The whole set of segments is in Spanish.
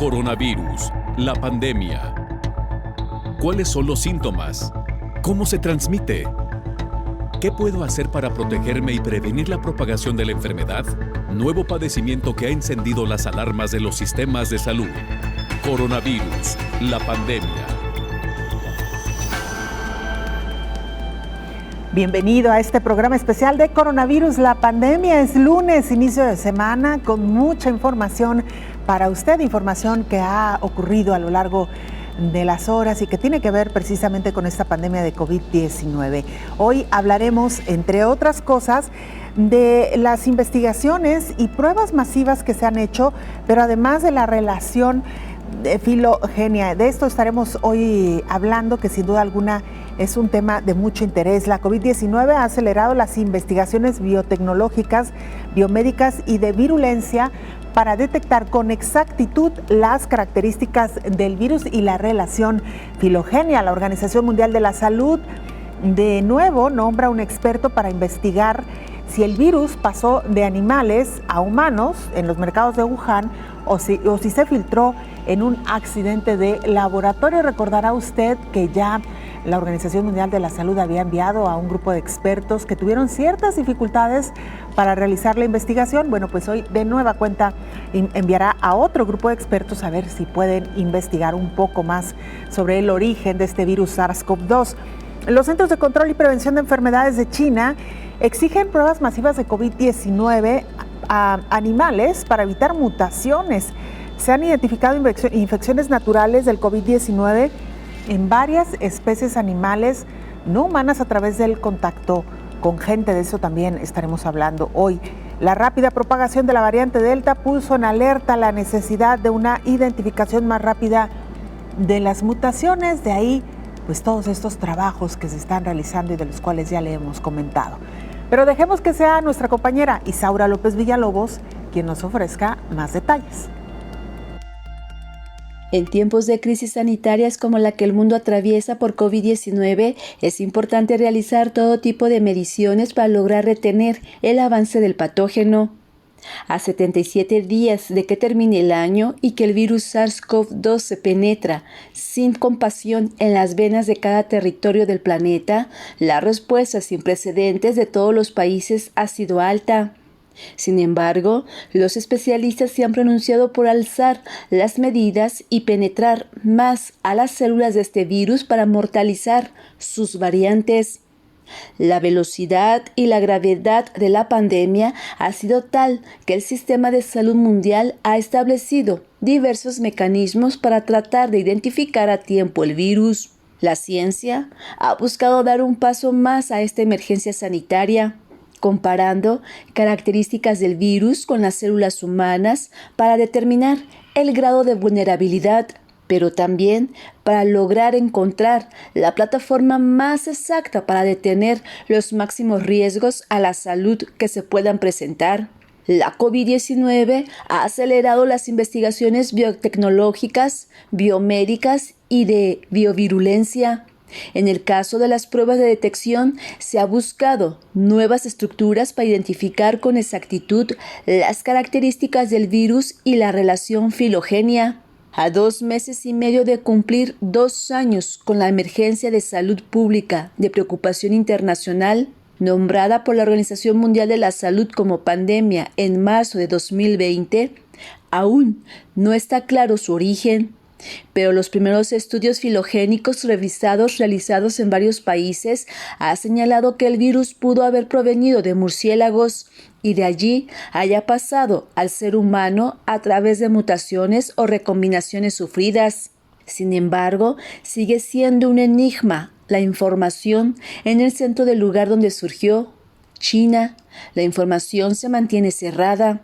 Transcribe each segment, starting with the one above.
Coronavirus, la pandemia. ¿Cuáles son los síntomas? ¿Cómo se transmite? ¿Qué puedo hacer para protegerme y prevenir la propagación de la enfermedad? Nuevo padecimiento que ha encendido las alarmas de los sistemas de salud. Coronavirus, la pandemia. Bienvenido a este programa especial de Coronavirus, la pandemia. Es lunes, inicio de semana, con mucha información para usted, información que ha ocurrido a lo largo de las horas y que tiene que ver precisamente con esta pandemia de COVID-19. Hoy hablaremos, entre otras cosas, de las investigaciones y pruebas masivas que se han hecho, pero además de la relación de filogenia. De esto estaremos hoy hablando, que sin duda alguna es un tema de mucho interés. La COVID-19 ha acelerado las investigaciones biotecnológicas, biomédicas y de virulencia para detectar con exactitud las características del virus y la relación filogenia. La Organización Mundial de la Salud, de nuevo, nombra un experto para investigar si el virus pasó de animales a humanos en los mercados de Wuhan o si se filtró en un accidente de laboratorio. Recordará usted que ya la Organización Mundial de la Salud había enviado a un grupo de expertos que tuvieron ciertas dificultades para realizar la investigación. Bueno, pues hoy de nueva cuenta enviará a otro grupo de expertos a ver si pueden investigar un poco más sobre el origen de este virus SARS-CoV-2. Los Centros de Control y Prevención de Enfermedades de China exigen pruebas masivas de COVID-19 a animales para evitar mutaciones. Se han identificado infecciones naturales del COVID-19 en varias especies animales no humanas a través del contacto con gente. De eso también estaremos hablando hoy. La rápida propagación de la variante Delta puso en alerta la necesidad de una identificación más rápida de las mutaciones. De ahí, pues todos estos trabajos que se están realizando y de los cuales ya le hemos comentado. Pero dejemos que sea nuestra compañera Isaura López Villalobos quien nos ofrezca más detalles. En tiempos de crisis sanitarias como la que el mundo atraviesa por COVID-19, es importante realizar todo tipo de mediciones para lograr retener el avance del patógeno. A 77 días de que termine el año y que el virus SARS-CoV-2 se penetra sin compasión en las venas de cada territorio del planeta, la respuesta sin precedentes de todos los países ha sido alta. Sin embargo, los especialistas se han pronunciado por alzar las medidas y penetrar más a las células de este virus para mortalizar sus variantes. La velocidad y la gravedad de la pandemia ha sido tal que el Sistema de Salud Mundial ha establecido diversos mecanismos para tratar de identificar a tiempo el virus. La ciencia ha buscado dar un paso más a esta emergencia sanitaria, comparando características del virus con las células humanas para determinar el grado de vulnerabilidad, pero también para lograr encontrar la plataforma más exacta para detener los máximos riesgos a la salud que se puedan presentar. La COVID-19 ha acelerado las investigaciones biotecnológicas, biomédicas y de biovirulencia. En el caso de las pruebas de detección, se ha buscado nuevas estructuras para identificar con exactitud las características del virus y la relación filogenia. A 2 meses y medio de cumplir 2 años con la emergencia de salud pública de preocupación internacional, nombrada por la Organización Mundial de la Salud como pandemia en marzo de 2020, aún no está claro su origen. Pero los primeros estudios filogénicos realizados en varios países han señalado que el virus pudo haber provenido de murciélagos y de allí haya pasado al ser humano a través de mutaciones o recombinaciones sufridas. Sin embargo, sigue siendo un enigma la información en el centro del lugar donde surgió, China. La información se mantiene cerrada.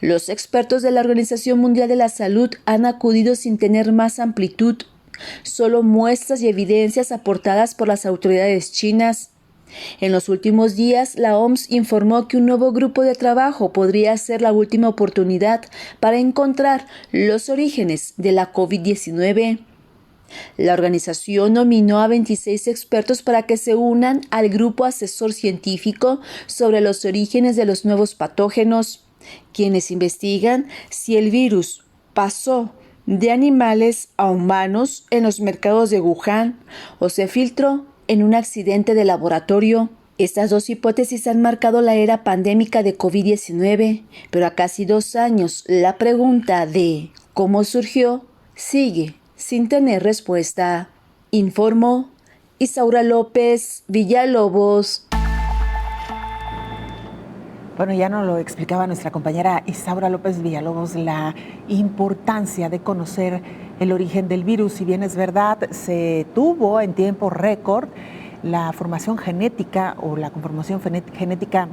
Los expertos de la Organización Mundial de la Salud han acudido sin tener más amplitud, solo muestras y evidencias aportadas por las autoridades chinas. En los últimos días, la OMS informó que un nuevo grupo de trabajo podría ser la última oportunidad para encontrar los orígenes de la COVID-19. La organización nominó a 26 expertos para que se unan al grupo asesor científico sobre los orígenes de los nuevos patógenos, quienes investigan si el virus pasó de animales a humanos en los mercados de Wuhan o se filtró en un accidente de laboratorio. Estas dos hipótesis han marcado la era pandémica de COVID-19, pero a casi 2 años la pregunta de cómo surgió sigue sin tener respuesta. Informó Isaura López Villalobos. Bueno, ya nos lo explicaba nuestra compañera Isaura López Villalobos, la importancia de conocer el origen del virus. Si bien es verdad, se tuvo en tiempo récord la formación genética o la conformación genética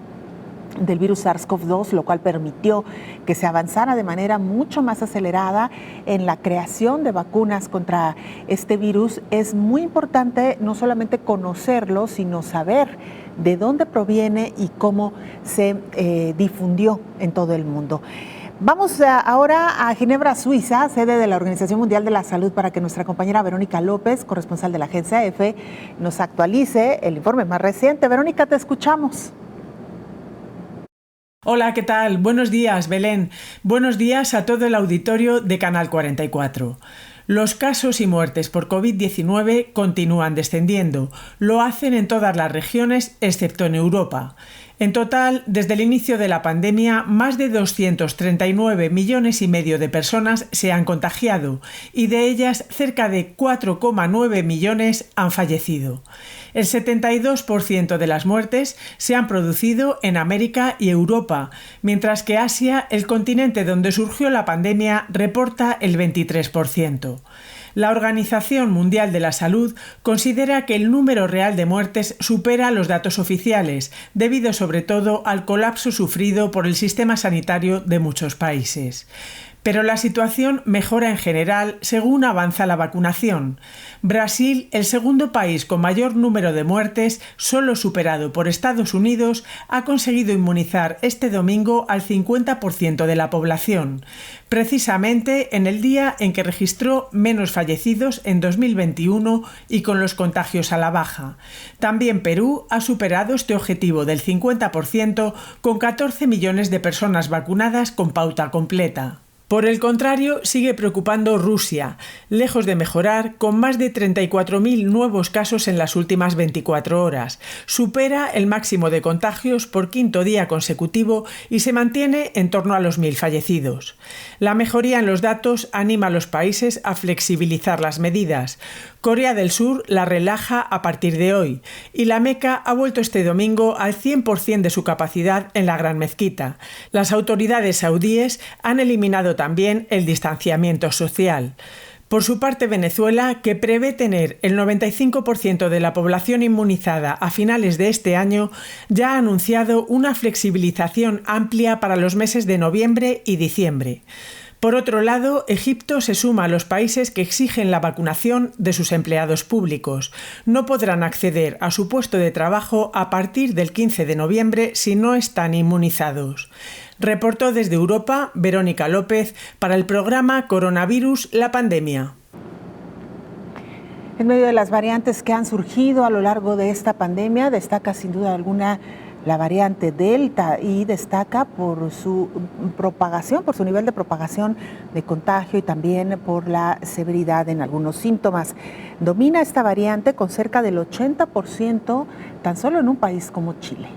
del virus SARS-CoV-2, lo cual permitió que se avanzara de manera mucho más acelerada en la creación de vacunas contra este virus. Es muy importante no solamente conocerlo, sino saber de dónde proviene y cómo se difundió en todo el mundo. Vamos ahora a Ginebra, Suiza, sede de la Organización Mundial de la Salud, para que nuestra compañera Verónica López, corresponsal de la agencia EFE, nos actualice el informe más reciente. Verónica, te escuchamos. Hola, ¿qué tal? Buenos días, Belén. Buenos días a todo el auditorio de Canal 44. Los casos y muertes por COVID-19 continúan descendiendo. Lo hacen en todas las regiones, excepto en Europa. En total, desde el inicio de la pandemia, más de 239,5 millones de personas se han contagiado y de ellas cerca de 4,9 millones han fallecido. El 72% de las muertes se han producido en América y Europa, mientras que Asia, el continente donde surgió la pandemia, reporta el 23%. La Organización Mundial de la Salud considera que el número real de muertes supera los datos oficiales, debido sobre todo al colapso sufrido por el sistema sanitario de muchos países. Pero la situación mejora en general según avanza la vacunación. Brasil, el segundo país con mayor número de muertes, solo superado por Estados Unidos, ha conseguido inmunizar este domingo al 50% de la población, precisamente en el día en que registró menos fallecidos en 2021 y con los contagios a la baja. También Perú ha superado este objetivo del 50% con 14 millones de personas vacunadas con pauta completa. Por el contrario, sigue preocupando Rusia, lejos de mejorar, con más de 34.000 nuevos casos en las últimas 24 horas. Supera el máximo de contagios por quinto día consecutivo y se mantiene en torno a los 1.000 fallecidos. La mejoría en los datos anima a los países a flexibilizar las medidas. Corea del Sur la relaja a partir de hoy y la Meca ha vuelto este domingo al 100% de su capacidad en la Gran Mezquita. Las autoridades saudíes han eliminado también el distanciamiento social. Por su parte, Venezuela, que prevé tener el 95% de la población inmunizada a finales de este año, ya ha anunciado una flexibilización amplia para los meses de noviembre y diciembre. Por otro lado, Egipto se suma a los países que exigen la vacunación de sus empleados públicos. No podrán acceder a su puesto de trabajo a partir del 15 de noviembre si no están inmunizados. Reportó desde Europa Verónica López para el programa Coronavirus, la pandemia. En medio de las variantes que han surgido a lo largo de esta pandemia, destaca sin duda alguna la variante Delta y destaca por su propagación, por su nivel de propagación de contagio y también por la severidad en algunos síntomas. Domina esta variante con cerca del 80% tan solo en un país como Chile.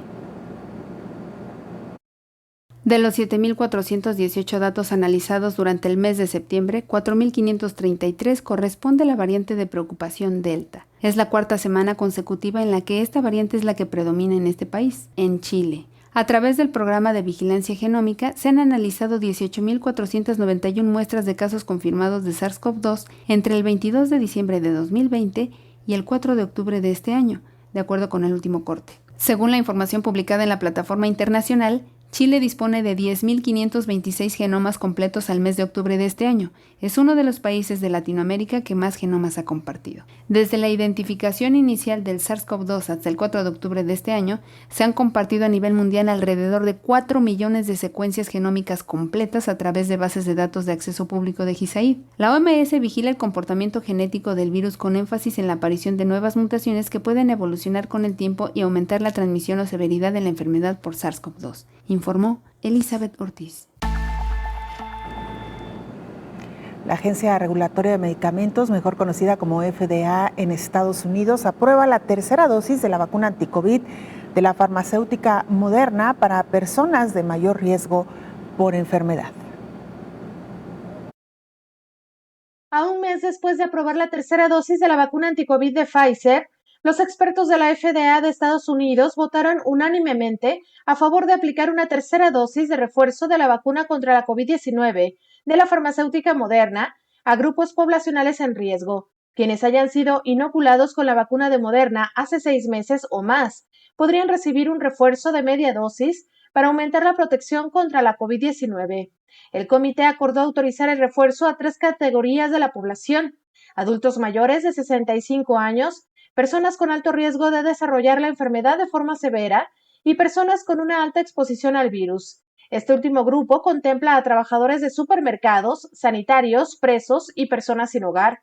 De los 7.418 datos analizados durante el mes de septiembre, 4.533 corresponde a la variante de preocupación Delta. Es la cuarta semana consecutiva en la que esta variante es la que predomina en este país, en Chile. A través del programa de vigilancia genómica se han analizado 18.491 muestras de casos confirmados de SARS-CoV-2 entre el 22 de diciembre de 2020 y el 4 de octubre de este año, de acuerdo con el último corte. Según la información publicada en la plataforma internacional, Chile dispone de 10.526 genomas completos al mes de octubre de este año. Es uno de los países de Latinoamérica que más genomas ha compartido. Desde la identificación inicial del SARS-CoV-2 hasta el 4 de octubre de este año, se han compartido a nivel mundial alrededor de 4 millones de secuencias genómicas completas a través de bases de datos de acceso público de GISAID. La OMS vigila el comportamiento genético del virus con énfasis en la aparición de nuevas mutaciones que pueden evolucionar con el tiempo y aumentar la transmisión o severidad de la enfermedad por SARS-CoV-2. Informó Elizabeth Ortiz. La Agencia Regulatoria de Medicamentos, mejor conocida como FDA en Estados Unidos, aprueba la tercera dosis de la vacuna anti-COVID de la farmacéutica Moderna para personas de mayor riesgo por enfermedad. A un mes después de aprobar la tercera dosis de la vacuna anti-COVID de Pfizer, los expertos de la FDA de Estados Unidos votaron unánimemente a favor de aplicar una tercera dosis de refuerzo de la vacuna contra la COVID-19 de la farmacéutica Moderna a grupos poblacionales en riesgo. Quienes hayan sido inoculados con la vacuna de Moderna hace 6 meses o más podrían recibir un refuerzo de media dosis para aumentar la protección contra la COVID-19. El comité acordó autorizar el refuerzo a 3 categorías de la población: adultos mayores de 65 años, personas con alto riesgo de desarrollar la enfermedad de forma severa y personas con una alta exposición al virus. Este último grupo contempla a trabajadores de supermercados, sanitarios, presos y personas sin hogar.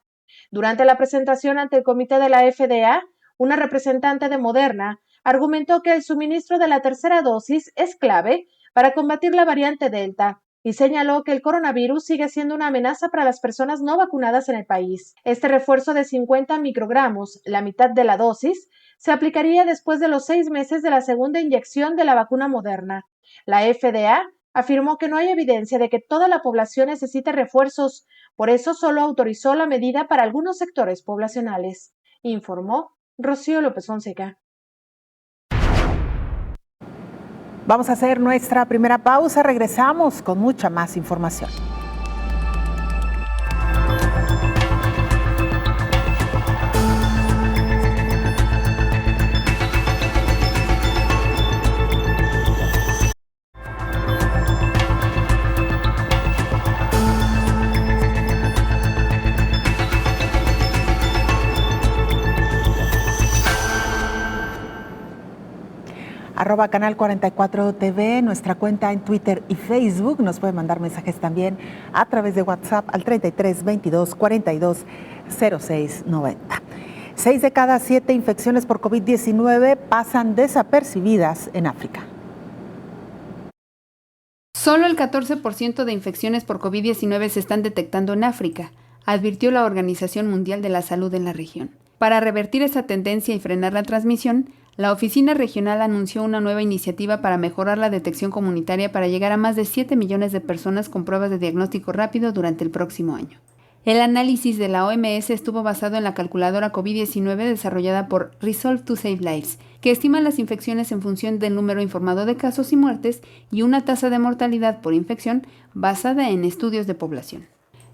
Durante la presentación ante el comité de la FDA, una representante de Moderna argumentó que el suministro de la tercera dosis es clave para combatir la variante Delta y señaló que el coronavirus sigue siendo una amenaza para las personas no vacunadas en el país. Este refuerzo de 50 microgramos, la mitad de la dosis, se aplicaría después de los 6 meses de la segunda inyección de la vacuna Moderna. La FDA afirmó que no hay evidencia de que toda la población necesite refuerzos, por eso solo autorizó la medida para algunos sectores poblacionales, informó Rocío López Fonseca. Vamos a hacer nuestra primera pausa, regresamos con mucha más información. @Canal 44 TV, nuestra cuenta en Twitter y Facebook. Nos pueden mandar mensajes también a través de WhatsApp al 33 22 42 06 90. 6 de cada 7 infecciones por COVID-19 pasan desapercibidas en África. Solo el 14% de infecciones por COVID-19 se están detectando en África, advirtió la Organización Mundial de la Salud en la región. Para revertir esa tendencia y frenar la transmisión, la oficina regional anunció una nueva iniciativa para mejorar la detección comunitaria para llegar a más de 7 millones de personas con pruebas de diagnóstico rápido durante el próximo año. El análisis de la OMS estuvo basado en la calculadora COVID-19 desarrollada por Resolve to Save Lives, que estima las infecciones en función del número informado de casos y muertes y una tasa de mortalidad por infección basada en estudios de población.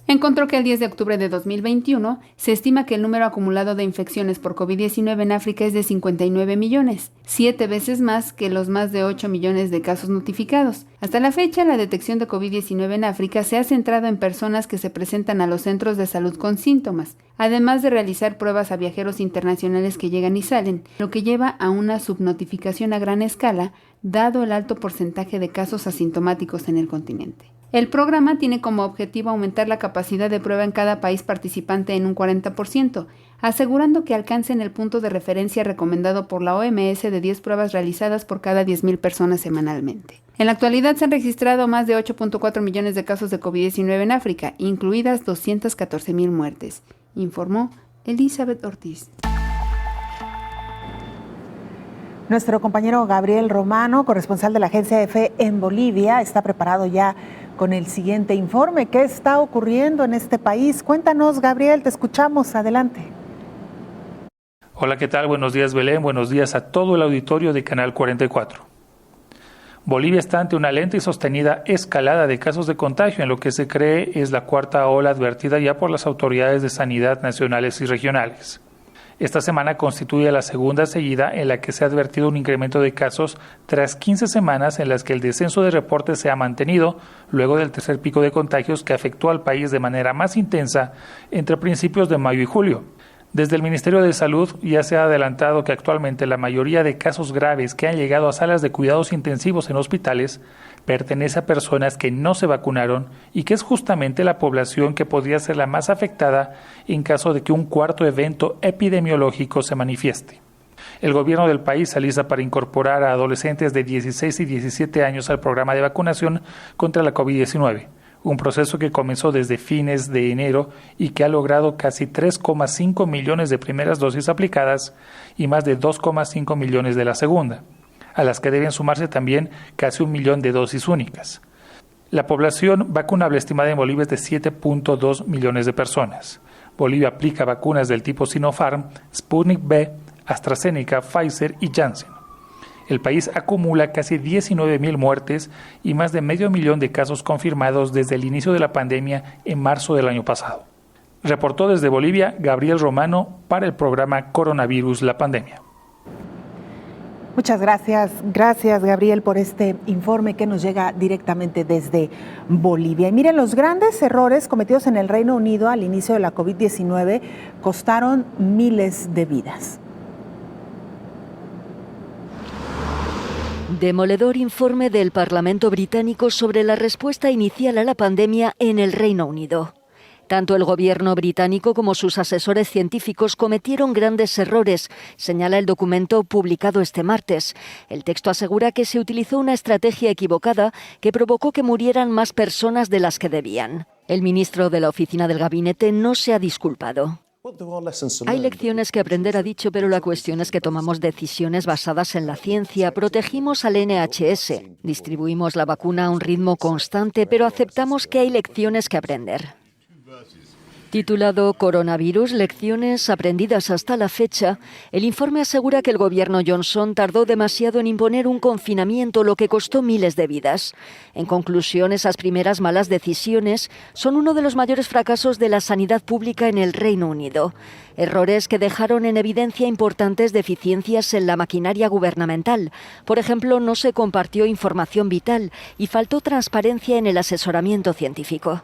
Encontró que el 10 de octubre de 2021 se estima que el número acumulado de infecciones por COVID-19 en África es de 59 millones, 7 veces más que los más de 8 millones de casos notificados. Hasta la fecha, la detección de COVID-19 en África se ha centrado en personas que se presentan a los centros de salud con síntomas, además de realizar pruebas a viajeros internacionales que llegan y salen, lo que lleva a una subnotificación a gran escala, dado el alto porcentaje de casos asintomáticos en el continente. El programa tiene como objetivo aumentar la capacidad de prueba en cada país participante en un 40%, asegurando que alcancen el punto de referencia recomendado por la OMS de 10 pruebas realizadas por cada 10,000 personas semanalmente. En la actualidad se han registrado más de 8.4 millones de casos de COVID-19 en África, incluidas 214,000 muertes, informó Elizabeth Ortiz. Nuestro compañero Gabriel Romano, corresponsal de la agencia EFE en Bolivia, está preparado ya con el siguiente informe. ¿Qué está ocurriendo en este país? Cuéntanos, Gabriel, te escuchamos. Adelante. Hola, ¿qué tal? Buenos días, Belén. Buenos días a todo el auditorio de Canal 44. Bolivia está ante una lenta y sostenida escalada de casos de contagio en lo que se cree es la cuarta ola advertida ya por las autoridades de sanidad nacionales y regionales. Esta semana constituye la segunda seguida en la que se ha advertido un incremento de casos tras 15 semanas en las que el descenso de reportes se ha mantenido luego del tercer pico de contagios que afectó al país de manera más intensa entre principios de mayo y julio. Desde el Ministerio de Salud ya se ha adelantado que actualmente la mayoría de casos graves que han llegado a salas de cuidados intensivos en hospitales pertenece a personas que no se vacunaron y que es justamente la población que podría ser la más afectada en caso de que un cuarto evento epidemiológico se manifieste. El gobierno del país se alista para incorporar a adolescentes de 16 y 17 años al programa de vacunación contra la COVID-19, un proceso que comenzó desde fines de enero y que ha logrado casi 3,5 millones de primeras dosis aplicadas y más de 2,5 millones de la segunda, a las que deben sumarse también casi 1 millón de dosis únicas. La población vacunable estimada en Bolivia es de 7.2 millones de personas. Bolivia aplica vacunas del tipo Sinopharm, Sputnik V, AstraZeneca, Pfizer y Janssen. El país acumula casi 19.000 muertes y más de 500.000 de casos confirmados desde el inicio de la pandemia en marzo del año pasado. Reportó desde Bolivia Gabriel Romano para el programa Coronavirus, la pandemia. Muchas gracias. Gracias, Gabriel, por este informe que nos llega directamente desde Bolivia. Y miren, los grandes errores cometidos en el Reino Unido al inicio de la COVID-19 costaron miles de vidas. Demoledor informe del Parlamento británico sobre la respuesta inicial a la pandemia en el Reino Unido. Tanto el gobierno británico como sus asesores científicos cometieron grandes errores, señala el documento publicado este martes. El texto asegura que se utilizó una estrategia equivocada que provocó que murieran más personas de las que debían. El ministro de la oficina del gabinete no se ha disculpado. Hay lecciones que aprender, ha dicho, pero la cuestión es que tomamos decisiones basadas en la ciencia, protegimos al NHS, distribuimos la vacuna a un ritmo constante, pero aceptamos que hay lecciones que aprender. Titulado Coronavirus, lecciones aprendidas hasta la fecha, el informe asegura que el gobierno Johnson tardó demasiado en imponer un confinamiento, lo que costó miles de vidas. En conclusión, esas primeras malas decisiones son uno de los mayores fracasos de la sanidad pública en el Reino Unido. Errores que dejaron en evidencia importantes deficiencias en la maquinaria gubernamental. Por ejemplo, no se compartió información vital y faltó transparencia en el asesoramiento científico.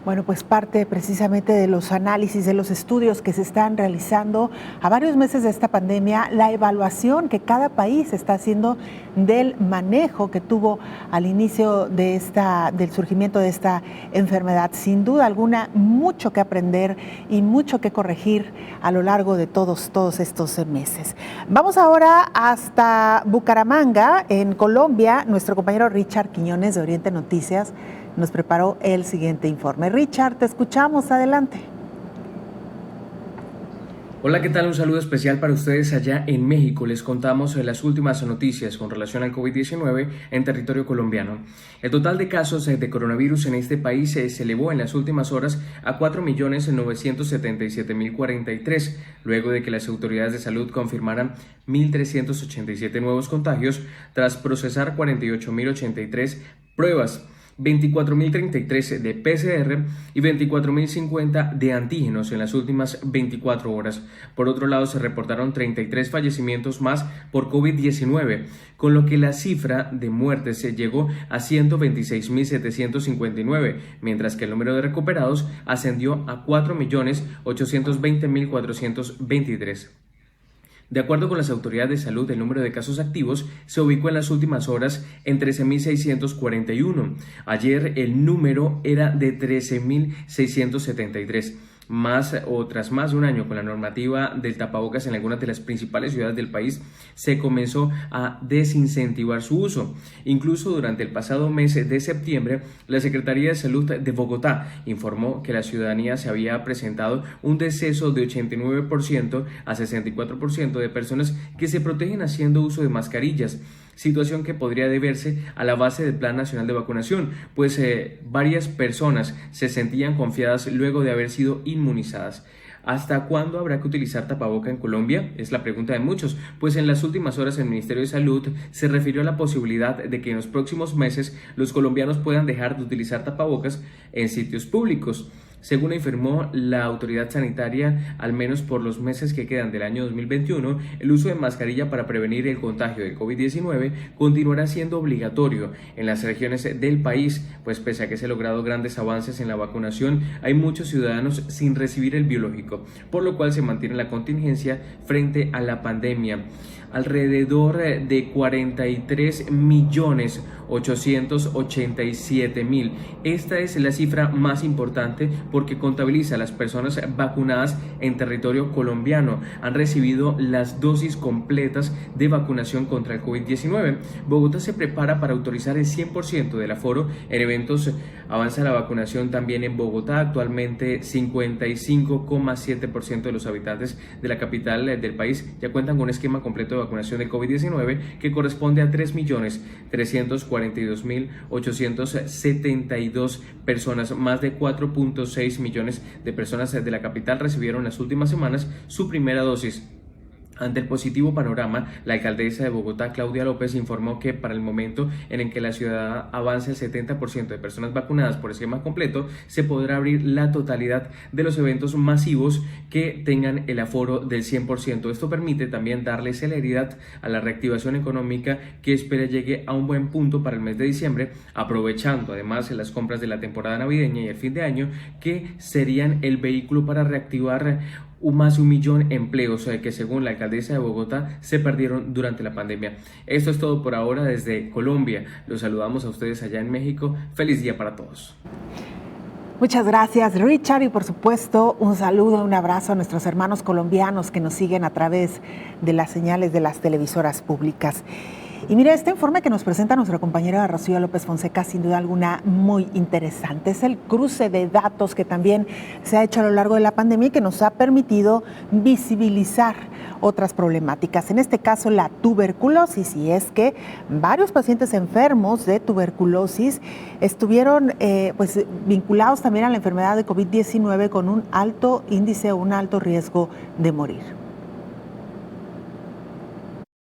Bueno, pues parte precisamente de los análisis, de los estudios que se están realizando a varios meses de esta pandemia, la evaluación que cada país está haciendo del manejo que tuvo al inicio de del surgimiento de esta enfermedad. Sin duda alguna, mucho que aprender y mucho que corregir a lo largo de todos estos meses. Vamos ahora hasta Bucaramanga, en Colombia. Nuestro compañero Richard Quiñones de Oriente Noticias nos preparó el siguiente informe. Richard, te escuchamos, adelante. Hola, ¿qué tal? Un saludo especial para ustedes allá en México. Les contamos las últimas noticias con relación al COVID-19 en territorio colombiano. El total de casos de coronavirus en este país se elevó en las últimas horas a 4.977.043, luego de que las autoridades de salud confirmaran 1.387 nuevos contagios tras procesar 48.083 pruebas. 24.033 de PCR y 24.050 de antígenos en las últimas 24 horas. Por otro lado, se reportaron 33 fallecimientos más por COVID-19, con lo que la cifra de muertes se llegó a 126.759, mientras que el número de recuperados ascendió a 4.820.423. De acuerdo con las autoridades de salud, el número de casos activos se ubicó en las últimas horas en 13.641. Ayer el número era de 13.673. Tras más de un año con la normativa del tapabocas en algunas de las principales ciudades del país, se comenzó a desincentivar su uso. Incluso durante el pasado mes de septiembre, la Secretaría de Salud de Bogotá informó que la ciudadanía se había presentado un deceso de 89% a 64% de personas que se protegen haciendo uso de mascarillas, situación que podría deberse a la base del Plan Nacional de Vacunación, pues varias personas se sentían confiadas luego de haber sido inmunizadas. ¿Hasta cuándo habrá que utilizar tapaboca en Colombia? Es la pregunta de muchos, pues en las últimas horas el Ministerio de Salud se refirió a la posibilidad de que en los próximos meses los colombianos puedan dejar de utilizar tapabocas en sitios públicos. Según informó la autoridad sanitaria, al menos por los meses que quedan del año 2021, el uso de mascarilla para prevenir el contagio del COVID-19 continuará siendo obligatorio en las regiones del país, pues pese a que se han logrado grandes avances en la vacunación, hay muchos ciudadanos sin recibir el biológico, por lo cual se mantiene la contingencia frente a la pandemia. Alrededor de 43.800.000 887.000. Esta es la cifra más importante porque contabiliza a las personas vacunadas en territorio colombiano. Han recibido las dosis completas de vacunación contra el COVID-19. Bogotá se prepara para autorizar el 100% del aforo en eventos. Avanza la vacunación también en Bogotá. Actualmente 55,7% de los habitantes de la capital del país ya cuentan con un esquema completo de vacunación de COVID-19 que corresponde a 3.342.872 personas. Más de 4.6 millones de personas de la capital recibieron en las últimas semanas su primera dosis. Ante el positivo panorama, la alcaldesa de Bogotá, Claudia López, informó que para el momento en el que la ciudad avance el 70% de personas vacunadas por esquema completo, se podrá abrir la totalidad de los eventos masivos que tengan el aforo del 100%. Esto permite también darle celeridad a la reactivación económica que espera llegue a un buen punto para el mes de diciembre, aprovechando además las compras de la temporada navideña y el fin de año, que serían el vehículo para reactivar más de 1 millón de empleos que según la alcaldesa de Bogotá se perdieron durante la pandemia. Esto es todo por ahora desde Colombia. Los saludamos a ustedes allá en México. Feliz día para todos. Muchas gracias, Richard, y por supuesto un saludo, un abrazo a nuestros hermanos colombianos que nos siguen a través de las señales de las televisoras públicas. Y mira, este informe que nos presenta nuestra compañera Rocío López Fonseca, sin duda alguna muy interesante. Es el cruce de datos que también se ha hecho a lo largo de la pandemia y que nos ha permitido visibilizar otras problemáticas. En este caso, la tuberculosis, y es que varios pacientes enfermos de tuberculosis estuvieron vinculados también a la enfermedad de COVID-19 con un alto índice o un alto riesgo de morir.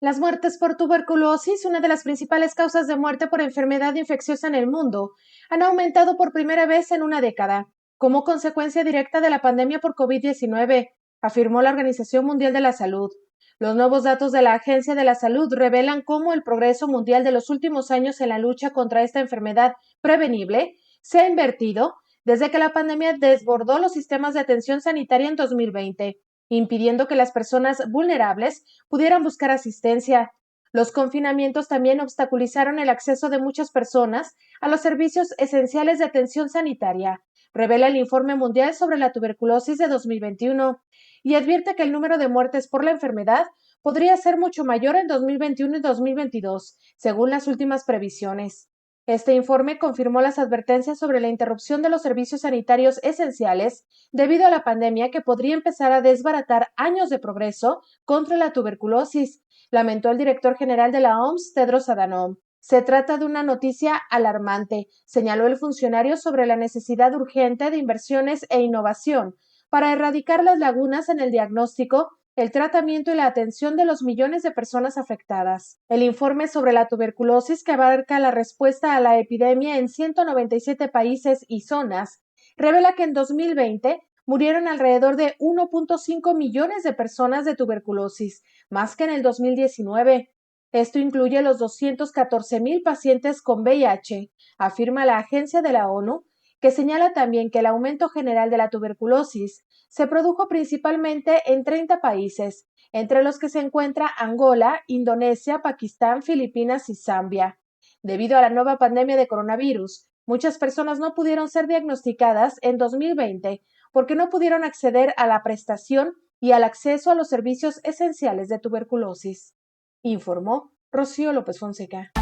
Las muertes por tuberculosis, una de las principales causas de muerte por enfermedad infecciosa en el mundo, han aumentado por primera vez en una década, como consecuencia directa de la pandemia por COVID-19, afirmó la Organización Mundial de la Salud. Los nuevos datos de la Agencia de la Salud revelan cómo el progreso mundial de los últimos años en la lucha contra esta enfermedad prevenible se ha invertido desde que la pandemia desbordó los sistemas de atención sanitaria en 2020. Impidiendo que las personas vulnerables pudieran buscar asistencia. Los confinamientos también obstaculizaron el acceso de muchas personas a los servicios esenciales de atención sanitaria, revela el Informe Mundial sobre la Tuberculosis de 2021, y advierte que el número de muertes por la enfermedad podría ser mucho mayor en 2021 y 2022, según las últimas previsiones. Este informe confirmó las advertencias sobre la interrupción de los servicios sanitarios esenciales debido a la pandemia que podría empezar a desbaratar años de progreso contra la tuberculosis, lamentó el director general de la OMS, Tedros Adhanom. Se trata de una noticia alarmante, señaló el funcionario sobre la necesidad urgente de inversiones e innovación para erradicar las lagunas en el diagnóstico, el tratamiento y la atención de los millones de personas afectadas. El informe sobre la tuberculosis, que abarca la respuesta a la epidemia en 197 países y zonas, revela que en 2020 murieron alrededor de 1.5 millones de personas de tuberculosis, más que en el 2019. Esto incluye los 214,000 pacientes con VIH, afirma la Agencia de la ONU, que señala también que el aumento general de la tuberculosis se produjo principalmente en 30 países, entre los que se encuentra Angola, Indonesia, Pakistán, Filipinas y Zambia. Debido a la nueva pandemia de coronavirus, muchas personas no pudieron ser diagnosticadas en 2020 porque no pudieron acceder a la prestación y al acceso a los servicios esenciales de tuberculosis, informó Rocío López Fonseca.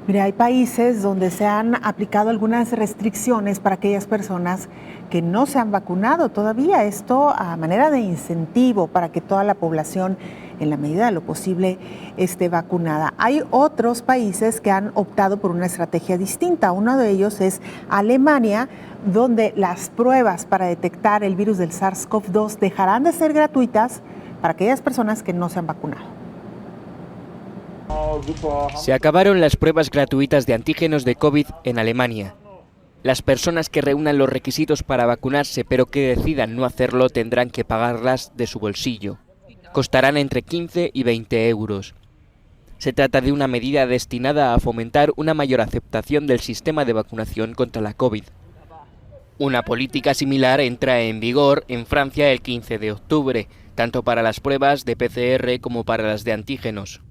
Mira, hay países donde se han aplicado algunas restricciones para aquellas personas que no se han vacunado todavía. Esto a manera de incentivo para que toda la población, en la medida de lo posible, esté vacunada. Hay otros países que han optado por una estrategia distinta. Uno de ellos es Alemania, donde las pruebas para detectar el virus del SARS-CoV-2 dejarán de ser gratuitas para aquellas personas que no se han vacunado. Se acabaron las pruebas gratuitas de antígenos de COVID en Alemania. Las personas que reúnan los requisitos para vacunarse pero que decidan no hacerlo tendrán que pagarlas de su bolsillo. Costarán entre 15 y 20 euros. Se trata de una medida destinada a fomentar una mayor aceptación del sistema de vacunación contra la COVID. Una política similar entra en vigor en Francia el 15 de octubre, tanto para las pruebas de PCR como para las de antígenos.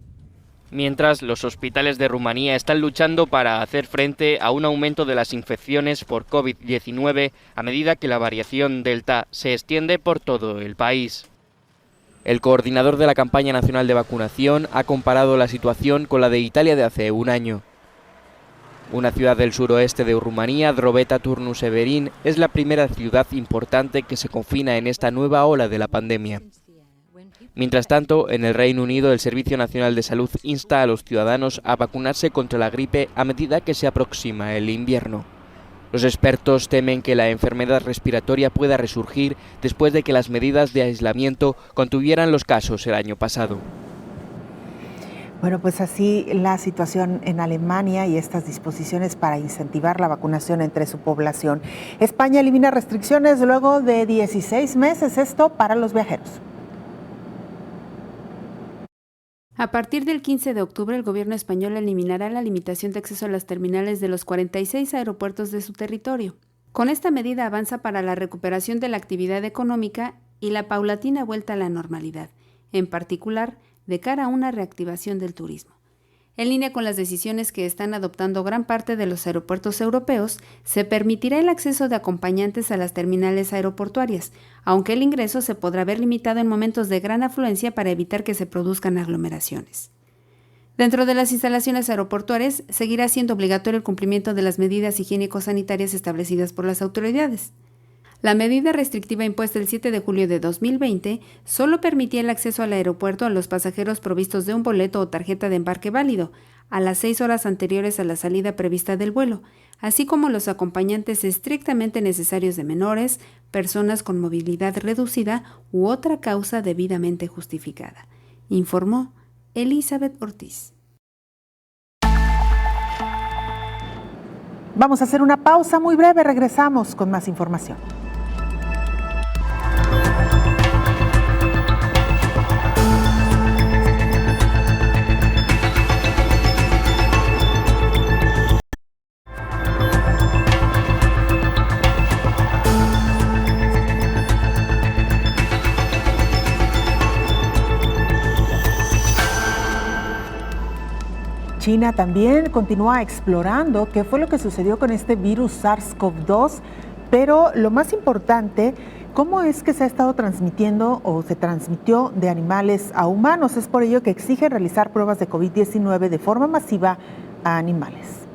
Mientras, los hospitales de Rumanía están luchando para hacer frente a un aumento de las infecciones por COVID-19 a medida que la variación Delta se extiende por todo el país. El coordinador de la campaña nacional de vacunación ha comparado la situación con la de Italia de hace un año. Una ciudad del suroeste de Rumanía, Drobeta Turnu Severin, es la primera ciudad importante que se confina en esta nueva ola de la pandemia. Mientras tanto, en el Reino Unido, el Servicio Nacional de Salud insta a los ciudadanos a vacunarse contra la gripe a medida que se aproxima el invierno. Los expertos temen que la enfermedad respiratoria pueda resurgir después de que las medidas de aislamiento contuvieran los casos el año pasado. Bueno, pues así la situación en Alemania y estas disposiciones para incentivar la vacunación entre su población. España elimina restricciones luego de 16 meses, esto para los viajeros. A partir del 15 de octubre, el gobierno español eliminará la limitación de acceso a las terminales de los 46 aeropuertos de su territorio. Con esta medida avanza para la recuperación de la actividad económica y la paulatina vuelta a la normalidad, en particular de cara a una reactivación del turismo. En línea con las decisiones que están adoptando gran parte de los aeropuertos europeos, se permitirá el acceso de acompañantes a las terminales aeroportuarias, aunque el ingreso se podrá ver limitado en momentos de gran afluencia para evitar que se produzcan aglomeraciones. Dentro de las instalaciones aeroportuarias, seguirá siendo obligatorio el cumplimiento de las medidas higiénico-sanitarias establecidas por las autoridades. La medida restrictiva impuesta el 7 de julio de 2020 solo permitía el acceso al aeropuerto a los pasajeros provistos de un boleto o tarjeta de embarque válido a las 6 horas anteriores a la salida prevista del vuelo, así como los acompañantes estrictamente necesarios de menores, personas con movilidad reducida u otra causa debidamente justificada, informó Elizabeth Ortiz. Vamos a hacer una pausa muy breve, regresamos con más información. China también continúa explorando qué fue lo que sucedió con este virus SARS-CoV-2, pero lo más importante, cómo es que se ha estado transmitiendo o se transmitió de animales a humanos. Es por ello que exige realizar pruebas de COVID-19 de forma masiva a animales.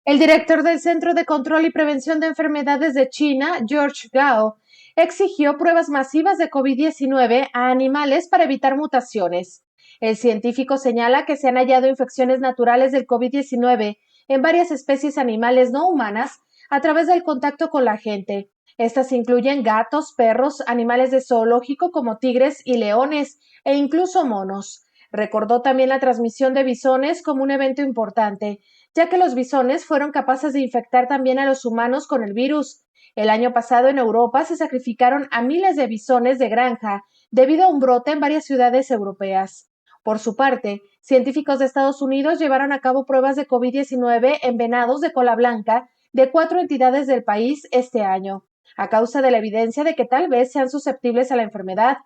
El director del Centro de Control y Prevención de Enfermedades de China, George Gao, exigió pruebas masivas de COVID-19 a animales para evitar mutaciones. El científico señala que se han hallado infecciones naturales del COVID-19 en varias especies animales no humanas a través del contacto con la gente. Estas incluyen gatos, perros, animales de zoológico como tigres y leones e incluso monos. Recordó también la transmisión de bisones como un evento importante, ya que los bisones fueron capaces de infectar también a los humanos con el virus. El año pasado en Europa se sacrificaron a miles de bisones de granja debido a un brote en varias ciudades europeas. Por su parte, científicos de Estados Unidos llevaron a cabo pruebas de COVID-19 en venados de cola blanca de 4 entidades del país este año, a causa de la evidencia de que tal vez sean susceptibles a la enfermedad.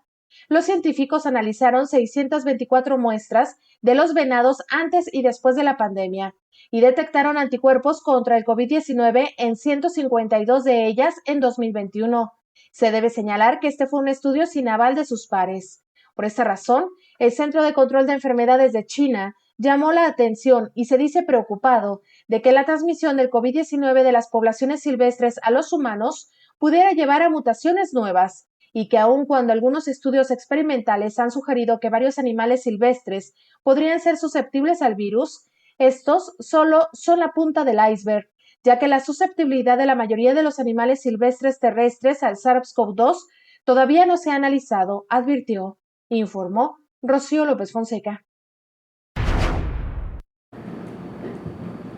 Los científicos analizaron 624 muestras de los venados antes y después de la pandemia y detectaron anticuerpos contra el COVID-19 en 152 de ellas en 2021. Se debe señalar que este fue un estudio sin aval de sus pares. Por esta razón, el Centro de Control de Enfermedades de China llamó la atención y se dice preocupado de que la transmisión del COVID-19 de las poblaciones silvestres a los humanos pudiera llevar a mutaciones nuevas y que aun cuando algunos estudios experimentales han sugerido que varios animales silvestres podrían ser susceptibles al virus, estos solo son la punta del iceberg, ya que la susceptibilidad de la mayoría de los animales silvestres terrestres al SARS-CoV-2 todavía no se ha analizado, advirtió, informó Rocío López Fonseca.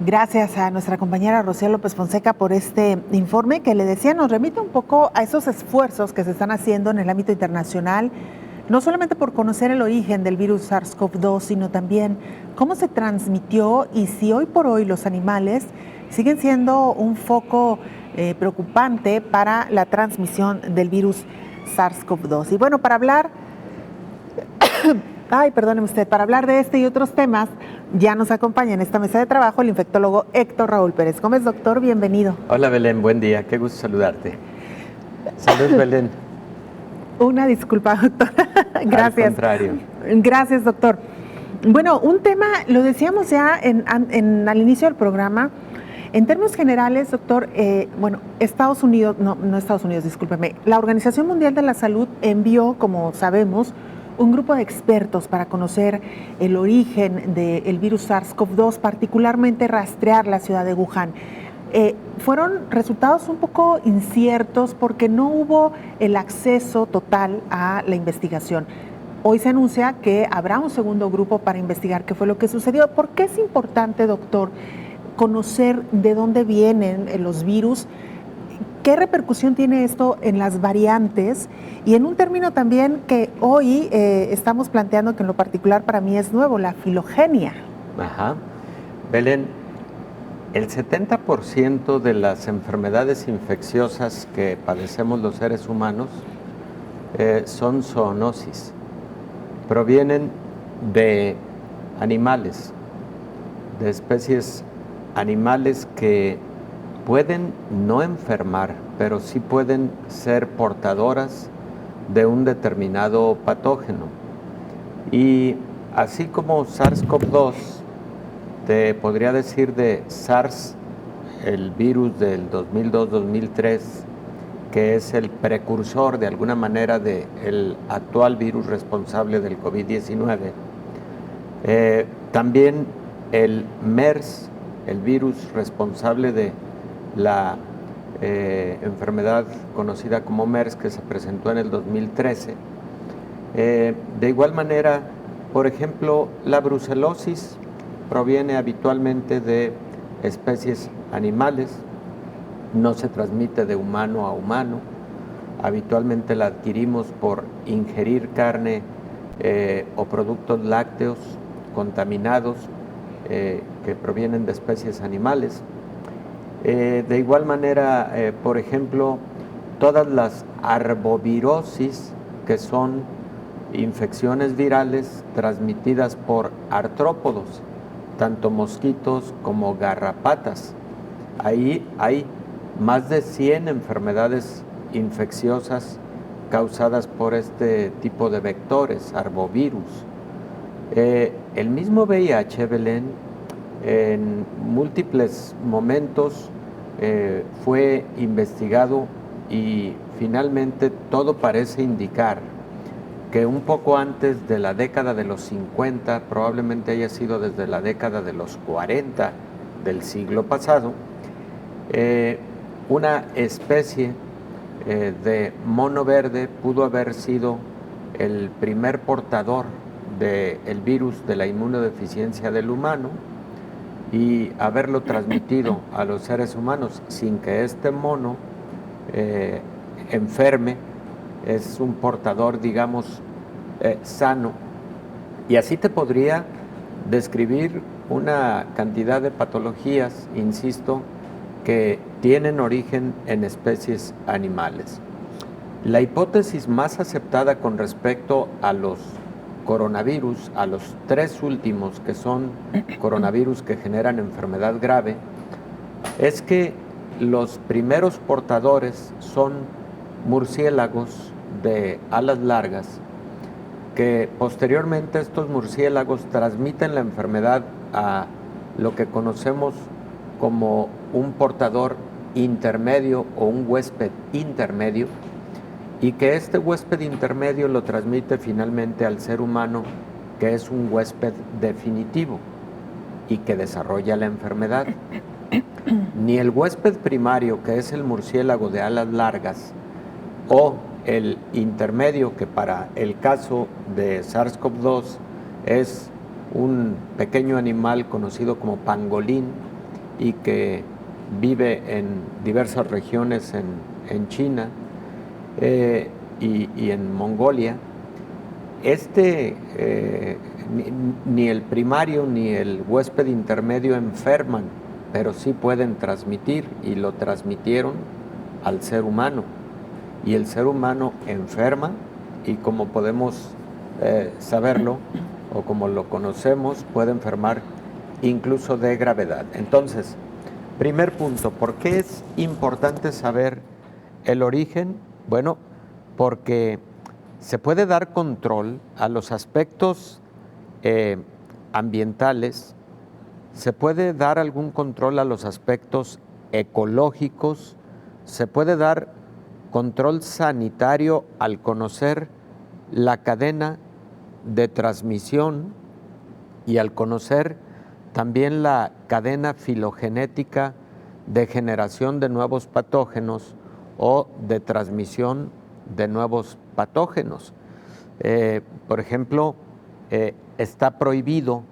Gracias a nuestra compañera Rocío López Fonseca por este informe que le decía, nos remite un poco a esos esfuerzos que se están haciendo en el ámbito internacional, no solamente por conocer el origen del virus SARS-CoV-2, sino también cómo se transmitió y si hoy por hoy los animales siguen siendo un foco preocupante para la transmisión del virus SARS-CoV-2. Y bueno, para hablar Ay, perdóneme usted, para hablar de este y otros temas, ya nos acompaña en esta mesa de trabajo el infectólogo Héctor Raúl Pérez Gómez. Doctor, bienvenido. Hola Belén, buen día, qué gusto saludarte. Salud Belén. Una disculpa, doctor. Gracias. Al contrario. Gracias, doctor. Bueno, un tema, lo decíamos ya al inicio del programa. En términos generales, doctor, Estados Unidos, no Estados Unidos, discúlpeme, la Organización Mundial de la Salud envió, como sabemos, un grupo de expertos para conocer el origen del virus SARS-CoV-2, particularmente rastrear la ciudad de Wuhan. Fueron resultados un poco inciertos porque no hubo el acceso total a la investigación. Hoy se anuncia que habrá un segundo grupo para investigar qué fue lo que sucedió. ¿Por qué es importante, doctor, conocer de dónde vienen los virus? ¿Qué repercusión tiene esto en las variantes? Y en un término también que hoy estamos planteando, que en lo particular para mí es nuevo, la filogenia. Ajá. Belén, el 70% de las enfermedades infecciosas que padecemos los seres humanos son zoonosis. Provienen de animales, de especies animales que pueden no enfermar, pero sí pueden ser portadoras de un determinado patógeno. Y así como SARS-CoV-2, te podría decir de SARS, el virus del 2002-2003, que es el precursor de alguna manera del actual virus responsable del COVID-19. También el MERS, el virus responsable de la enfermedad conocida como MERS, que se presentó en el 2013. De igual manera, por ejemplo, la brucelosis proviene habitualmente de especies animales, no se transmite de humano a humano, habitualmente la adquirimos por ingerir carne o productos lácteos contaminados que provienen de especies animales. De igual manera, por ejemplo, todas las arbovirosis, que son infecciones virales transmitidas por artrópodos, tanto mosquitos como garrapatas. Ahí hay más de 100 enfermedades infecciosas causadas por este tipo de vectores, arbovirus. El mismo VIH, Belén, en múltiples momentos fue investigado y finalmente todo parece indicar que un poco antes de la década de los 50, probablemente haya sido desde la década de los 40 del siglo pasado, una especie de mono verde pudo haber sido el primer portador del virus de la inmunodeficiencia del humano y haberlo transmitido a los seres humanos sin que este mono enferme. Es un portador, digamos, sano. Y así te podría describir una cantidad de patologías, insisto, que tienen origen en especies animales. La hipótesis más aceptada con respecto a los coronavirus, a los tres últimos que son coronavirus que generan enfermedad grave, es que los primeros portadores son murciélagos de alas largas, que posteriormente estos murciélagos transmiten la enfermedad a lo que conocemos como un portador intermedio o un huésped intermedio, y que este huésped intermedio lo transmite finalmente al ser humano, que es un huésped definitivo y que desarrolla la enfermedad. Ni el huésped primario, que es el murciélago de alas largas, o el intermedio, que para el caso de SARS-CoV-2 es un pequeño animal conocido como pangolín y que vive en diversas regiones en China y en Mongolia, ni el primario ni el huésped intermedio enferman, pero sí pueden transmitir, y lo transmitieron al ser humano. Y el ser humano enferma, y como podemos saberlo, o como lo conocemos, puede enfermar incluso de gravedad. Entonces, primer punto, ¿por qué es importante saber el origen? Bueno, porque se puede dar control a los aspectos ambientales, se puede dar algún control a los aspectos ecológicos, se puede dar control sanitario al conocer la cadena de transmisión y al conocer también la cadena filogenética de generación de nuevos patógenos o de transmisión de nuevos patógenos. Por ejemplo, está prohibido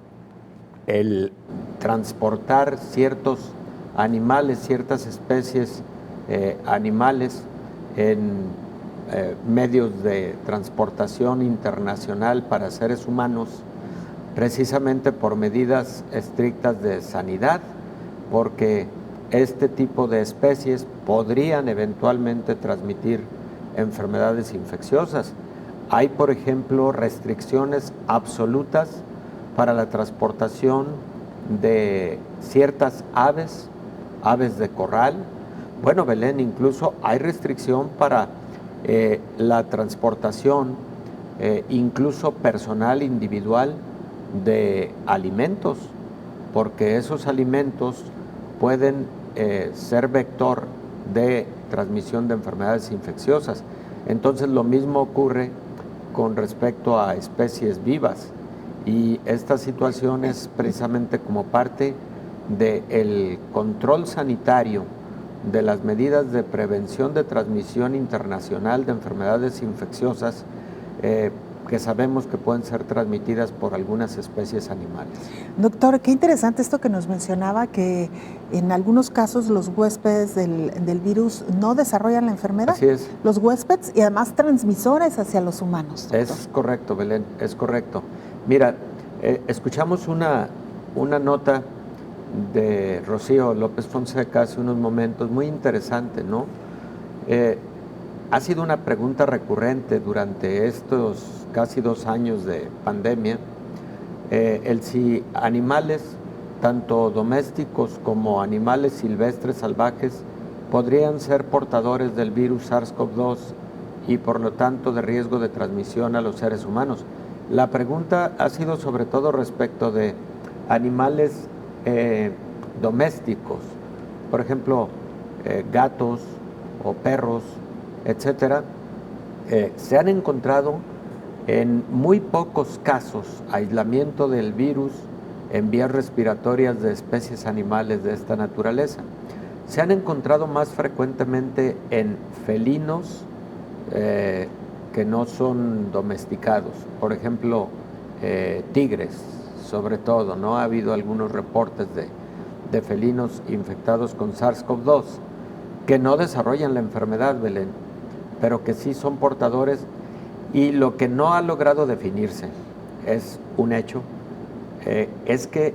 el transportar ciertos animales, ciertas especies animales en medios de transportación internacional para seres humanos, precisamente por medidas estrictas de sanidad, porque este tipo de especies podrían eventualmente transmitir enfermedades infecciosas. Hay, por ejemplo, restricciones absolutas para la transportación de ciertas aves de corral. Bueno, Belén, incluso hay restricción para la transportación, incluso personal individual, de alimentos, porque esos alimentos pueden ser vector de transmisión de enfermedades infecciosas. Entonces, lo mismo ocurre con respecto a especies vivas, y esta situación es precisamente como parte del control sanitario de las medidas de prevención de transmisión internacional de enfermedades infecciosas que sabemos que pueden ser transmitidas por algunas especies animales. Doctor, qué interesante esto que nos mencionaba, que en algunos casos los huéspedes del virus no desarrollan la enfermedad. Así es. Los huéspedes y además transmisores hacia los humanos, doctor. Es correcto, Belén, es correcto. Mira, escuchamos una nota de Rocío López Fonseca hace unos momentos, muy interesante, ¿no? Ha sido una pregunta recurrente durante estos casi 2 años de pandemia, el si animales, tanto domésticos como animales silvestres salvajes, podrían ser portadores del virus SARS-CoV-2 y por lo tanto de riesgo de transmisión a los seres humanos. La pregunta ha sido sobre todo respecto de animales domésticos, por ejemplo, gatos o perros, etcétera. Se han encontrado en muy pocos casos aislamiento del virus en vías respiratorias de especies animales de esta naturaleza. Se han encontrado más frecuentemente en felinos que no son domesticados, por ejemplo, tigres, sobre todo, ¿no? Ha habido algunos reportes de felinos infectados con SARS-CoV-2 que no desarrollan la enfermedad, Belén, pero que sí son portadores, y lo que no ha logrado definirse es un hecho, es que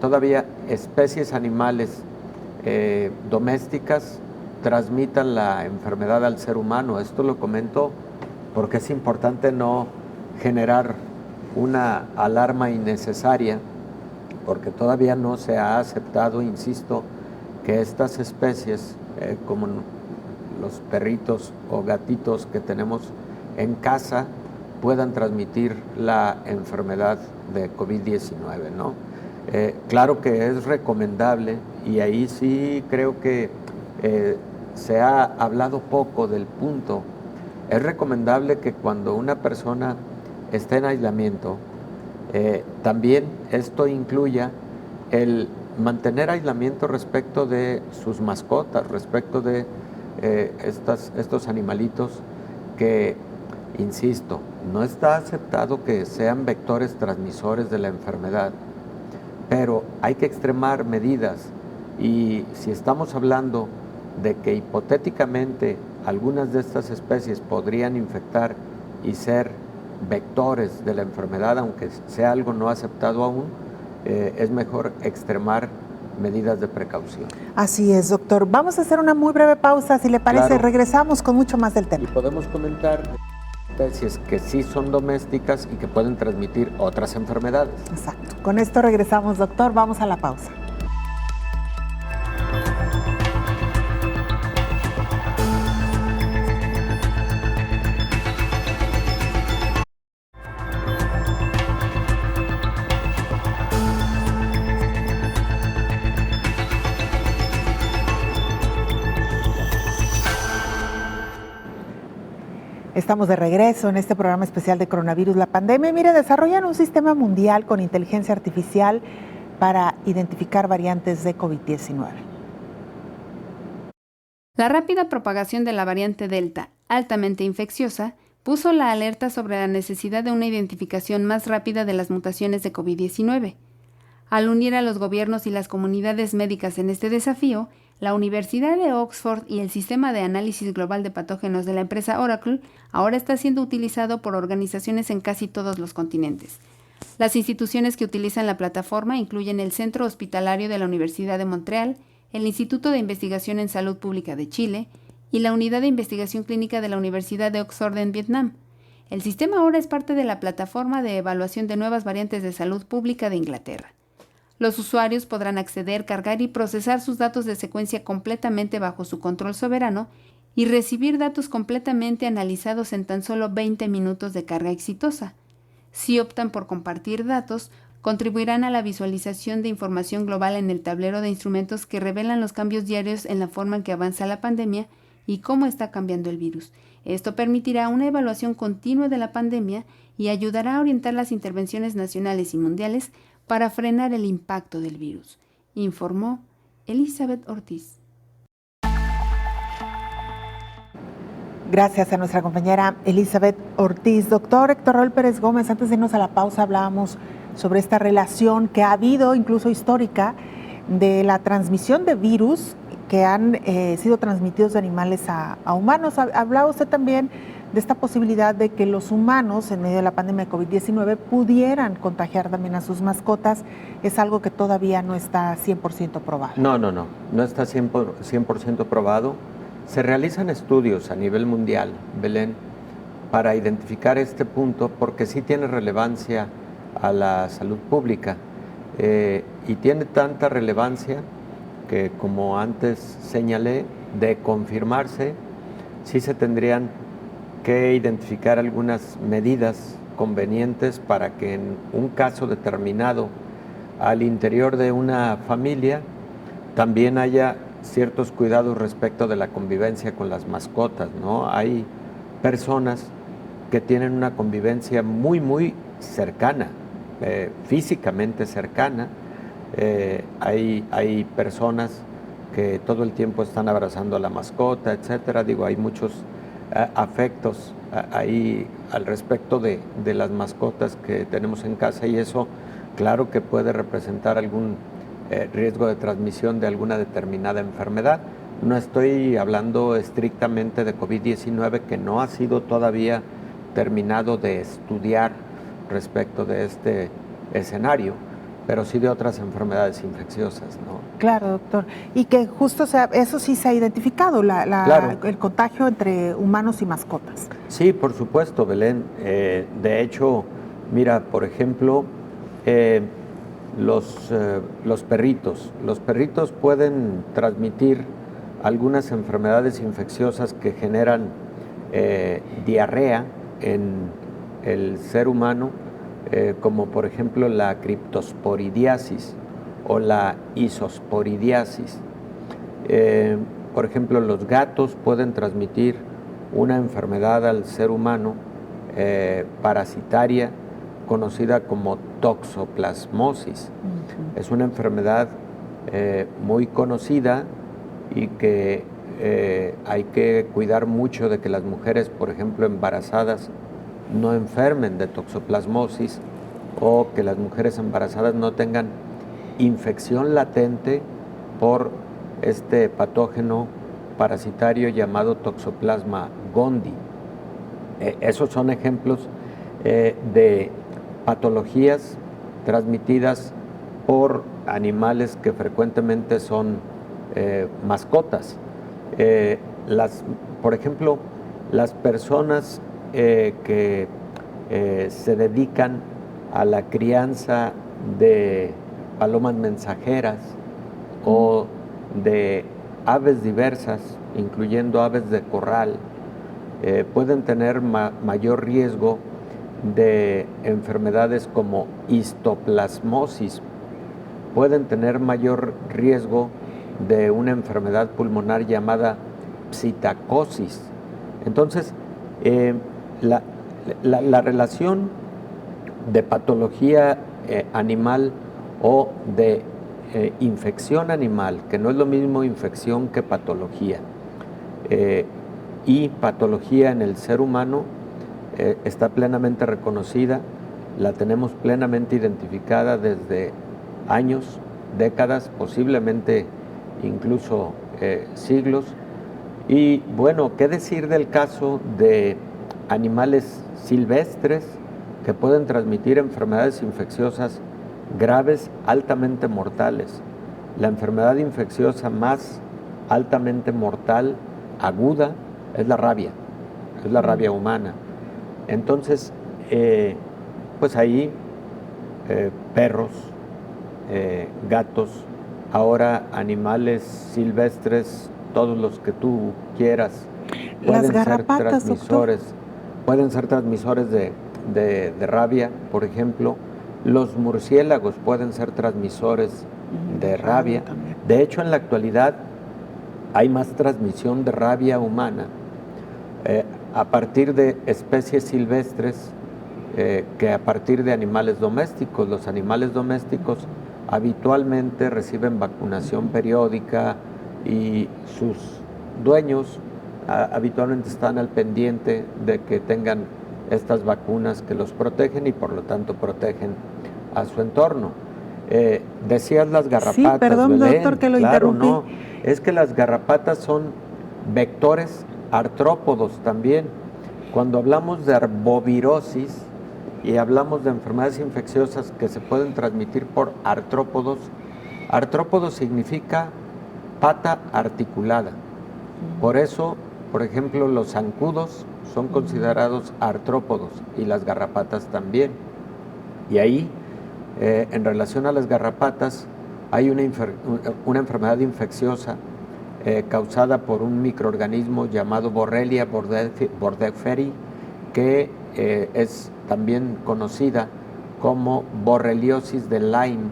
todavía especies animales domésticas transmitan la enfermedad al ser humano. Esto lo comento porque es importante no generar una alarma innecesaria, porque todavía no se ha aceptado, insisto, que estas especies, como los perritos o gatitos que tenemos en casa, puedan transmitir la enfermedad de COVID-19, ¿no? Claro que es recomendable, y ahí sí creo que se ha hablado poco del punto. Es recomendable que cuando una persona esté en aislamiento, también esto incluya el mantener aislamiento respecto de sus mascotas, respecto de estos animalitos que, insisto, no está aceptado que sean vectores transmisores de la enfermedad, pero hay que extremar medidas, y si estamos hablando de que hipotéticamente algunas de estas especies podrían infectar y ser vectores de la enfermedad, aunque sea algo no aceptado aún, es mejor extremar medidas de precaución. Así es, doctor. Vamos a hacer una muy breve pausa, si le parece. Claro. Regresamos con mucho más del tema. Y podemos comentar especies que sí son domésticas y que pueden transmitir otras enfermedades. Exacto. Con esto regresamos, doctor. Vamos a la pausa. Estamos de regreso en este programa especial de coronavirus, la pandemia. Mire, desarrollan un sistema mundial con inteligencia artificial para identificar variantes de COVID-19. La rápida propagación de la variante Delta, altamente infecciosa, puso la alerta sobre la necesidad de una identificación más rápida de las mutaciones de COVID-19. Al unir a los gobiernos y las comunidades médicas en este desafío, la Universidad de Oxford y el Sistema de Análisis Global de Patógenos de la empresa Oracle ahora está siendo utilizado por organizaciones en casi todos los continentes. Las instituciones que utilizan la plataforma incluyen el Centro Hospitalario de la Universidad de Montreal, el Instituto de Investigación en Salud Pública de Chile y la Unidad de Investigación Clínica de la Universidad de Oxford en Vietnam. El sistema ahora es parte de la plataforma de evaluación de nuevas variantes de salud pública de Inglaterra. Los usuarios podrán acceder, cargar y procesar sus datos de secuencia completamente bajo su control soberano y recibir datos completamente analizados en tan solo 20 minutos de carga exitosa. Si optan por compartir datos, contribuirán a la visualización de información global en el tablero de instrumentos que revelan los cambios diarios en la forma en que avanza la pandemia y cómo está cambiando el virus. Esto permitirá una evaluación continua de la pandemia y ayudará a orientar las intervenciones nacionales y mundiales para frenar el impacto del virus, informó Elizabeth Ortiz. Gracias a nuestra compañera Elizabeth Ortiz. Doctor Héctor Raúl Pérez Gómez, antes de irnos a la pausa hablábamos sobre esta relación que ha habido, incluso histórica, de la transmisión de virus que han sido transmitidos de animales a humanos. Hablaba usted también de esta posibilidad de que los humanos, en medio de la pandemia de COVID-19, pudieran contagiar también a sus mascotas. Es algo que todavía no está 100% probado. No está 100% probado. Se realizan estudios a nivel mundial, Belén, para identificar este punto, porque sí tiene relevancia a la salud pública. Y tiene tanta relevancia que, como antes señalé, de confirmarse, sí se tendrían que identificar algunas medidas convenientes para que en un caso determinado al interior de una familia también haya ciertos cuidados respecto de la convivencia con las mascotas, ¿no? Hay personas que tienen una convivencia muy cercana, físicamente cercana. Hay personas que todo el tiempo están abrazando a la mascota, etcétera. Hay muchos afectos ahí al respecto de las mascotas que tenemos en casa, y eso claro que puede representar algún riesgo de transmisión de alguna determinada enfermedad. No estoy hablando estrictamente de COVID-19, que no ha sido todavía terminado de estudiar respecto de este escenario, pero sí de otras enfermedades infecciosas, ¿no? Claro, doctor. Y que justo eso sí se ha identificado, claro, el contagio entre humanos y mascotas. Sí, por supuesto, Belén. De hecho, mira, por ejemplo, los perritos pueden transmitir algunas enfermedades infecciosas que generan diarrea en el ser humano, como por ejemplo la criptosporidiasis o la isosporidiasis. Por ejemplo, los gatos pueden transmitir una enfermedad al ser humano parasitaria conocida como toxoplasmosis. Es una enfermedad muy conocida y que hay que cuidar mucho de que las mujeres, por ejemplo, embarazadas, no enfermen de toxoplasmosis, o que las mujeres embarazadas no tengan infección latente por este patógeno parasitario llamado Toxoplasma gondii. Esos son ejemplos de patologías transmitidas por animales que frecuentemente son mascotas. Por ejemplo, las personas que se dedican a la crianza de palomas mensajeras o de aves diversas, incluyendo aves de corral, pueden tener mayor riesgo de enfermedades como histoplasmosis, pueden tener mayor riesgo de una enfermedad pulmonar llamada psittacosis. Entonces, la relación de patología animal o de infección animal, que no es lo mismo infección que patología, y patología en el ser humano, está plenamente reconocida, la tenemos plenamente identificada desde años, décadas, posiblemente incluso siglos. Y bueno, ¿qué decir del caso de animales silvestres que pueden transmitir enfermedades infecciosas graves, altamente mortales? La enfermedad infecciosa más altamente mortal, aguda, es la rabia humana. Entonces, pues ahí perros, gatos, ahora animales silvestres, todos los que tú quieras, pueden ser transmisores de rabia, por ejemplo. Los murciélagos pueden ser transmisores de rabia. De hecho, en la actualidad hay más transmisión de rabia humana a partir de especies silvestres que a partir de animales domésticos. Los animales domésticos habitualmente reciben vacunación periódica y sus dueños habitualmente están al pendiente de que tengan estas vacunas que los protegen y por lo tanto protegen a su entorno. Decías las garrapatas. Sí, perdón, Belén, doctor, que lo claro, interrumpí. no, es que las garrapatas son vectores artrópodos también. Cuando hablamos de arbovirosis y hablamos de enfermedades infecciosas que se pueden transmitir por artrópodos, artrópodo significa pata articulada. Por eso, por ejemplo, los zancudos son considerados artrópodos y las garrapatas también. Y ahí, en relación a las garrapatas, hay una enfermedad infecciosa causada por un microorganismo llamado Borrelia burgdorferi, que es también conocida como borreliosis de Lyme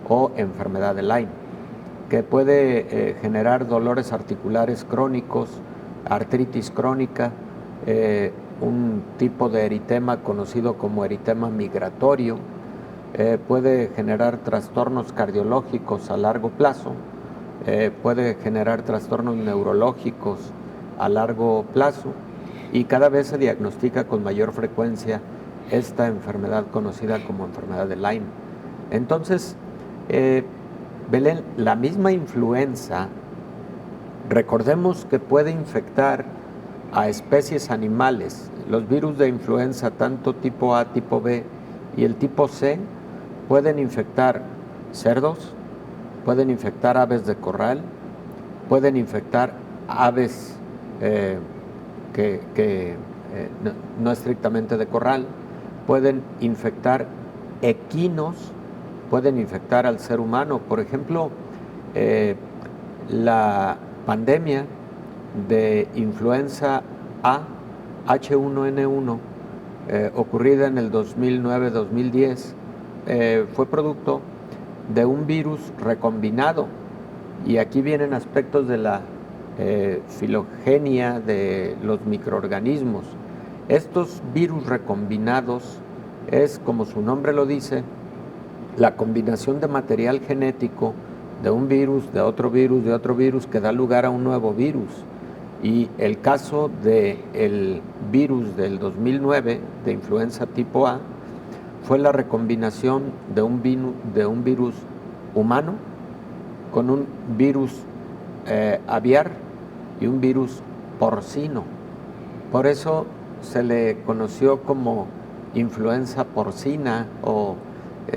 o enfermedad de Lyme, que puede generar dolores articulares crónicos, artritis crónica, un tipo de eritema conocido como eritema migratorio, puede generar trastornos cardiológicos a largo plazo, puede generar trastornos neurológicos a largo plazo y cada vez se diagnostica con mayor frecuencia esta enfermedad conocida como enfermedad de Lyme. Entonces, Belén, la misma influenza, recordemos que puede infectar a especies animales. Los virus de influenza, tanto tipo A, tipo B y el tipo C, pueden infectar cerdos, pueden infectar aves de corral, pueden infectar aves no estrictamente de corral, pueden infectar equinos, pueden infectar al ser humano. Por ejemplo, la pandemia de influenza A, H1N1, ocurrida en el 2009-2010, fue producto de un virus recombinado. Y aquí vienen aspectos de la filogenia de los microorganismos. Estos virus recombinados es, como su nombre lo dice, la combinación de material genético de un virus, de otro virus, de otro virus, que da lugar a un nuevo virus. Y el caso del virus del 2009, de influenza tipo A, fue la recombinación de un virus humano con un virus aviar y un virus porcino. Por eso se le conoció como influenza porcina o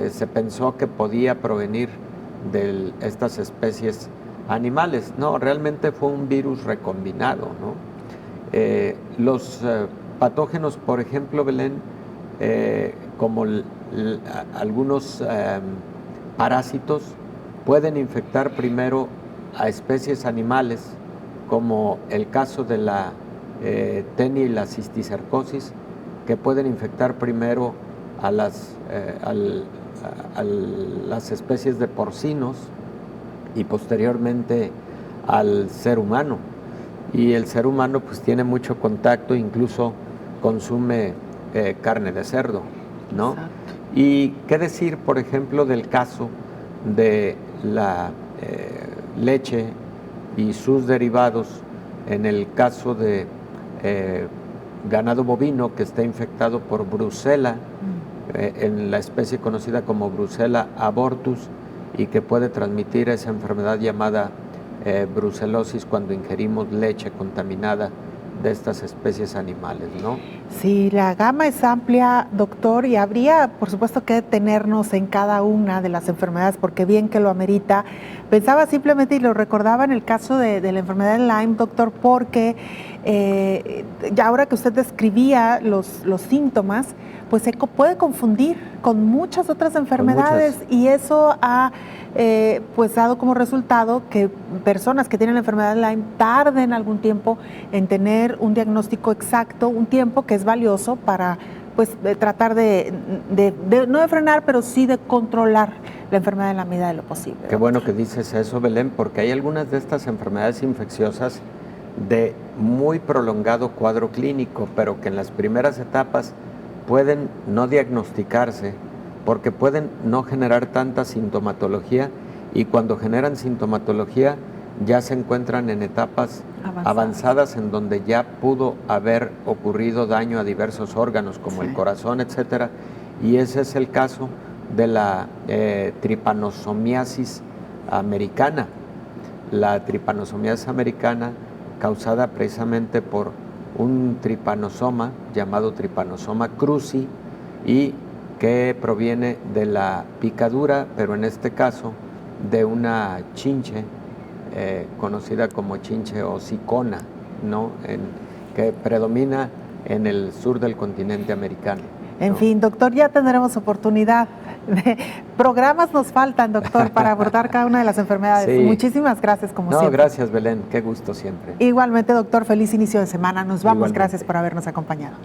se pensó que podía provenir de estas especies animales. No, realmente fue un virus recombinado, ¿no? Los patógenos, por ejemplo, Belén, como algunos parásitos, pueden infectar primero a especies animales, como el caso de la tenia y la cisticercosis, que pueden infectar primero a las especies de porcinos y posteriormente al ser humano. Y el ser humano pues tiene mucho contacto, incluso consume carne de cerdo, ¿no? Exacto. Y qué decir, por ejemplo, del caso de la leche y sus derivados, en el caso de ganado bovino que está infectado por brucela, en la especie conocida como Brucella abortus, y que puede transmitir esa enfermedad llamada brucelosis cuando ingerimos leche contaminada de estas especies animales, ¿no? Sí, la gama es amplia, doctor, y habría, por supuesto, que detenernos en cada una de las enfermedades, porque bien que lo amerita. Pensaba simplemente, y lo recordaba en el caso de la enfermedad de Lyme, doctor, porque ya ahora que usted describía los síntomas, pues se puede confundir con muchas otras enfermedades, y eso ha pues dado como resultado que personas que tienen la enfermedad de Lyme tarden algún tiempo en tener un diagnóstico exacto, un tiempo que es valioso para pues tratar de no de frenar, pero sí de controlar la enfermedad en la medida de lo posible. Qué bueno que dices eso, Belén, porque hay algunas de estas enfermedades infecciosas de muy prolongado cuadro clínico, pero que en las primeras etapas pueden no diagnosticarse porque pueden no generar tanta sintomatología, y cuando generan sintomatología ya se encuentran en etapas avanzadas en donde ya pudo haber ocurrido daño a diversos órganos como el corazón, etcétera, y ese es el caso de la tripanosomiasis americana. La tripanosomiasis americana, causada precisamente por un tripanosoma llamado Trypanosoma cruzi, y que proviene de la picadura, pero en este caso de una chinche conocida como chinche hocicona, ¿no? Que predomina en el sur del continente americano. En fin, doctor, ya tendremos oportunidad. Programas nos faltan, doctor, para abordar cada una de las enfermedades. Sí. Muchísimas gracias, como siempre. Gracias, Belén. Qué gusto siempre. Igualmente, doctor, feliz inicio de semana. Nos vamos. Igualmente. Gracias por habernos acompañado.